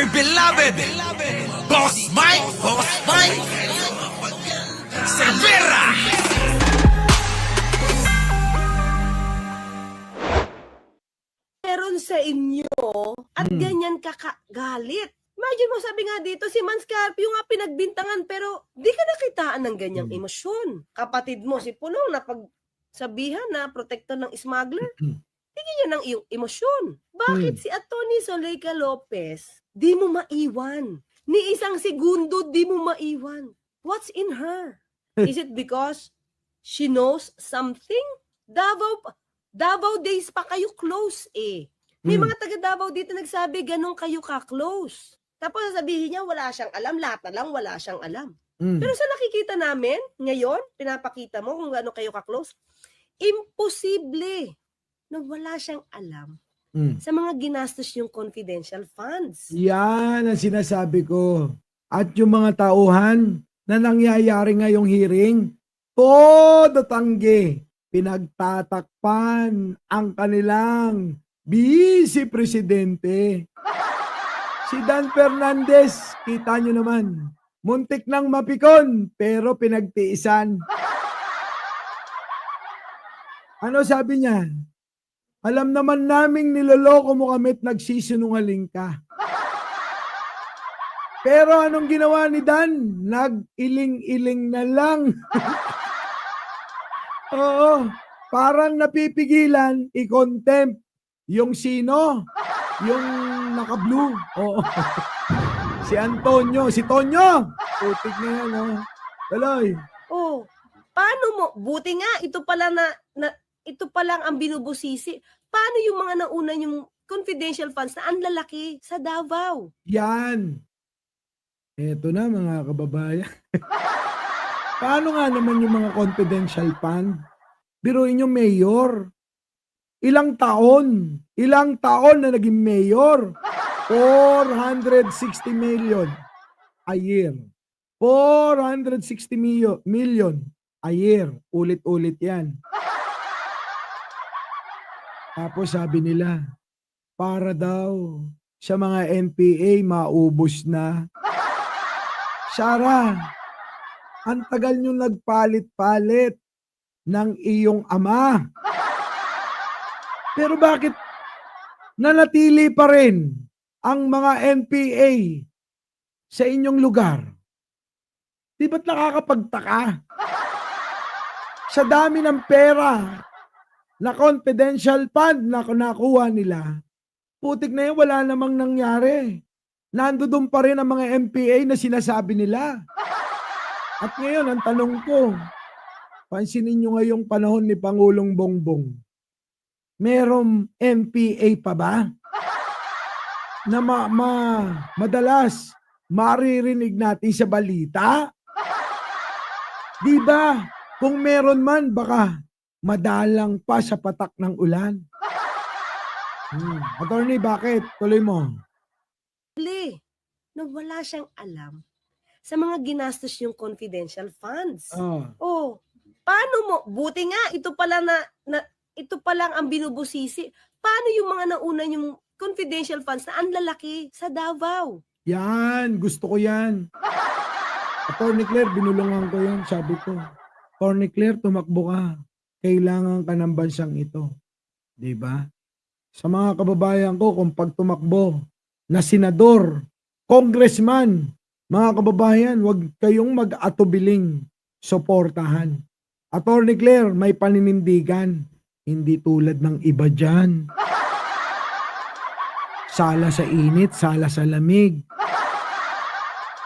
dear beloved, Boss Mike, Cervera! Meron sa inyo at ganyan kakagalit. Imagine mo, sabi nga dito, si Man Scarpio nga pinagbintangan pero di ka nakitaan ng ganyang emosyon. Kapatid mo, si Pulong, na pagsabihan na protektor ng smuggler, tingin niya ng iyong emosyon. Bakit si Atty. Zuleika Lopez, di mo maiwan? Ni isang segundo, di mo maiwan. What's in her? Is it because she knows something? Davao days pa kayo close eh. May mga taga Davao dito nagsabi, ganun kayo ka-close. Tapos sasabihin niya, wala siyang alam, lahat na lang wala siyang alam. Pero sa nakikita namin, ngayon, pinapakita mo kung gano'n kayo ka-close, imposible na wala siyang alam sa mga ginastos yung confidential funds. Yan ang sinasabi ko. At yung mga tauhan na nangyayari ngayong hearing, todo tanggi, pinagtatakpan ang kanilang Vice Presidente. Si Dan Fernandez, kita nyo naman, muntik nang mapikon, pero pinagtiisan. Ano sabi niya? Alam naman naming niloloko mo kami at nagsisinungaling ka. Pero anong ginawa ni Dan? Nag-iling-iling na lang. Oo, parang napipigilan, i-contempt. Yung sino? Yung naka-blue. Oo. Si Antonio. Si Tonyo. Putik na yan, oh. Daloy. Oh, paano mo? Buti nga, ito pa lang ang binubusisi. Paano yung mga nauna yung confidential funds na ang lalaki sa Davao? Yan. Eto na mga kababayan. Paano nga naman yung mga confidential fund? Biruin yung mayor. Ilang taon na naging mayor? 460 million a year. 460 million a year. Ulit-ulit yan. Tapos sabi nila, para daw sa mga NPA maubos na. Sarah, ang tagal nyo nagpalit-palit ng iyong ama. Pero bakit nanatili pa rin ang mga NPA sa inyong lugar? Di ba't nakakapagtaka? Sa dami ng pera na confidential fund na nakuha nila, putik na yun, wala namang nangyari. Nandoon pa rin ang mga NPA na sinasabi nila. At ngayon, ang tanong ko, pansinin nyo ngayong panahon ni Pangulong Bongbong, merong NPA pa ba? Na madalas maririnig natin sa balita? Di ba? Kung meron man, baka madalang pa sa patak ng ulan. Attorney, bakit? Tuloy mo. Na wala siyang alam sa mga ginastos yung confidential funds. Oh, paano mo? Buti nga, ito pa lang ang binubusisi. Paano yung mga nauna yung confidential funds na ang lalaki sa Davao? Yan, gusto ko yan. Attorney Claire, binulungan ko yan. Sabi ko, Attorney Claire, tumakbo ka. Kailangan ka ng bansang ito. Diba? Sa mga kababayan ko, kung pag tumakbo na senador, congressman, mga kababayan, huwag kayong mag-atubiling suportahan. Attorney Claire, may paninindigan. Hindi tulad ng iba dyan. Sala sa init, sala sa lamig.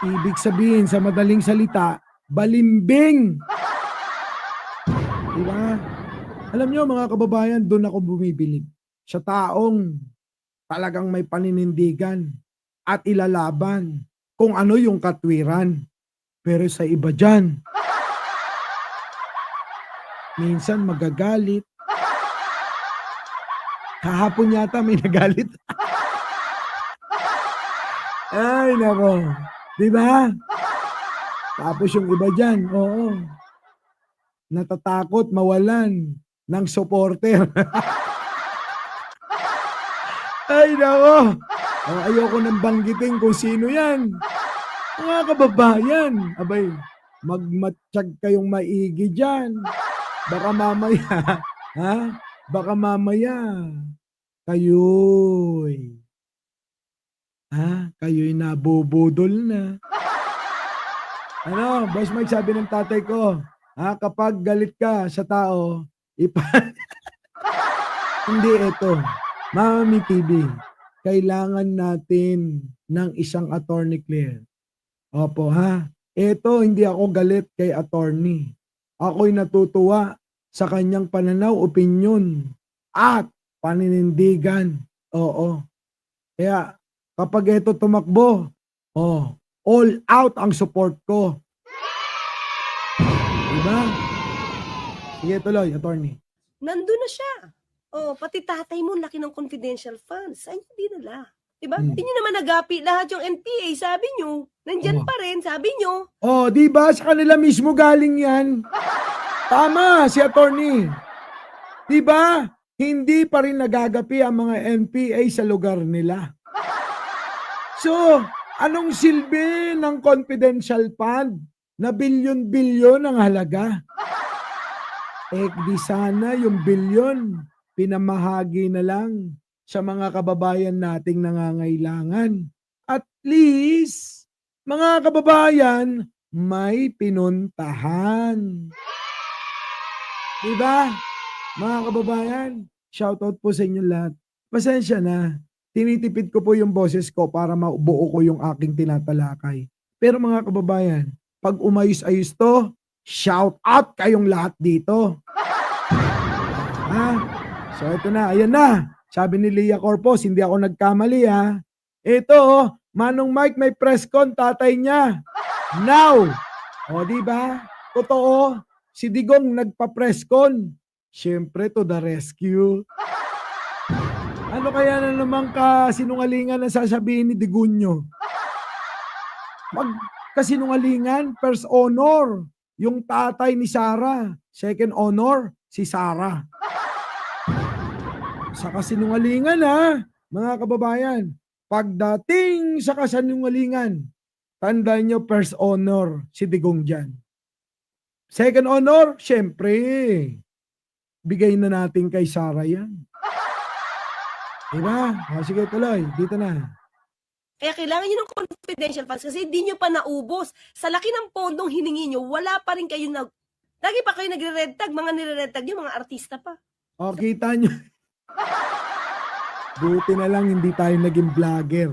Ibig sabihin, sa madaling salita, balimbing. Diba? Alam nyo mga kababayan, doon ako bumibilib. Sa taong talagang may paninindigan at ilalaban kung ano yung katwiran. Pero sa iba dyan, minsan magagalit. Kahapon yata may nagalit. Ay, nako. Diba? Tapos yung iba dyan, oo. Natatakot mawalan ng supporter. Ay, nako. Ayoko nang banggitin kung sino yan. Mga kababayan, abay, magmatsyag kayong maigi dyan. Baka mamaya, ha? Baka mamaya, kayo'y, kayo'y nabubudol na. Ano, Boss Mike, sabi ng tatay ko, kapag galit ka sa tao, hindi ito. Mami TV, kailangan natin ng isang attorney clear. Opo ha. Ito, hindi ako galit kay attorney. Ako'y natutuwa sa kanyang pananaw, opinyon, at paninindigan. Oo. Kaya, kapag ito tumakbo, all out ang support ko. Diba? Sige, tuloy, attorney. Nandun na siya. Pati tatay mo, laki ng confidential funds. Ay, hindi nila. Diba? Hindi nyo naman nagapi lahat yung NPA, sabi nyo. Nandyan pa rin, sabi nyo. Diba? Sa kanila mismo galing yan. Tama, si attorney. Diba? Hindi pa rin nagagapi ang mga NPA sa lugar nila. So, anong silbi ng confidential fund na bilyon-bilyon ang halaga? Di sana yung bilyon pinamahagi na lang sa mga kababayan nating nangangailangan. At least, mga kababayan, may pinuntahan. Diba? Mga kababayan, shoutout po sa inyo lahat. Pasensya na, tinitipid ko po yung boses ko para mabuo ko yung aking tinatalakay. Pero mga kababayan, pag umayos-ayos to, shout out kayong lahat dito. So ito na, ayan na. Sabi ni Leah Corpus, hindi ako nagkamali ha. Ito, Manong Mike may press con tatay niya. Now. Diba? Totoo, si Digong nagpa-press con. Siyempre to the rescue. Ano kaya na naman kasinungalingan na sasabihin ni Digunyo? Magkasinungalingan, first honor, yung tatay ni Sarah. Second honor, si Sarah. Sa kasinungalingan mga kababayan. Pagdating sa kasinungalingan, tandaan nyo first honor, si Digong dyan. Second honor, syempre, bigay na natin kay Sarah yan. Diba? Sige, tuloy. Dito na. Kaya kailangan nyo ng confidential funds kasi hindi nyo pa naubos. Sa laki ng pondong hiningi nyo, wala pa rin kayo lagi pa kayo nagre-red tag. Mga nire-red tag nyo, mga artista pa. Kita nyo. Buti na lang hindi tayo naging vlogger.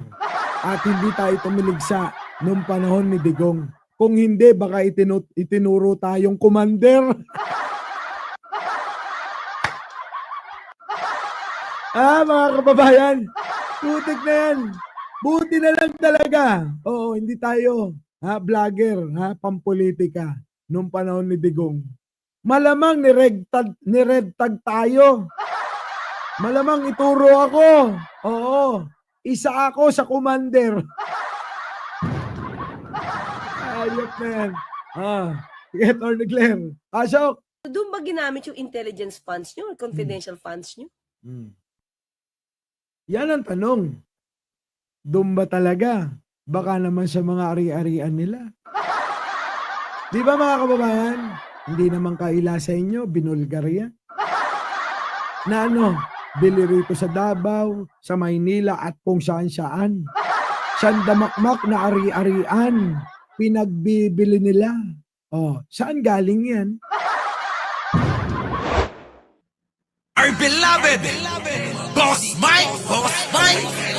At hindi tayo tumiligsa noong panahon ni Digong. Kung hindi, baka itinuro tayong commander. Mga kababayan, putik na yan. Buti na lang talaga. Hindi tayo vlogger, pampolitika noong panahon ni Digong. Malamang ni-red tag tayo. Malamang ituro ako. Isa ako sa commander. Ayop na yan. Get or declare. Asok. Doon ba ginamit yung intelligence funds nyo, confidential funds nyo? Yan ang tanong. Doon ba talaga? Baka naman sa mga ari-arian nila. Di ba mga kababayan? Hindi naman kaila sa inyo, binulgarya. Na bili rito sa Davao, sa Maynila at kung saan-saan. Sandamakmak na ari-arian. Pinagbibili nila. Saan galing yan? Our beloved Boss Mike, Boss Mike.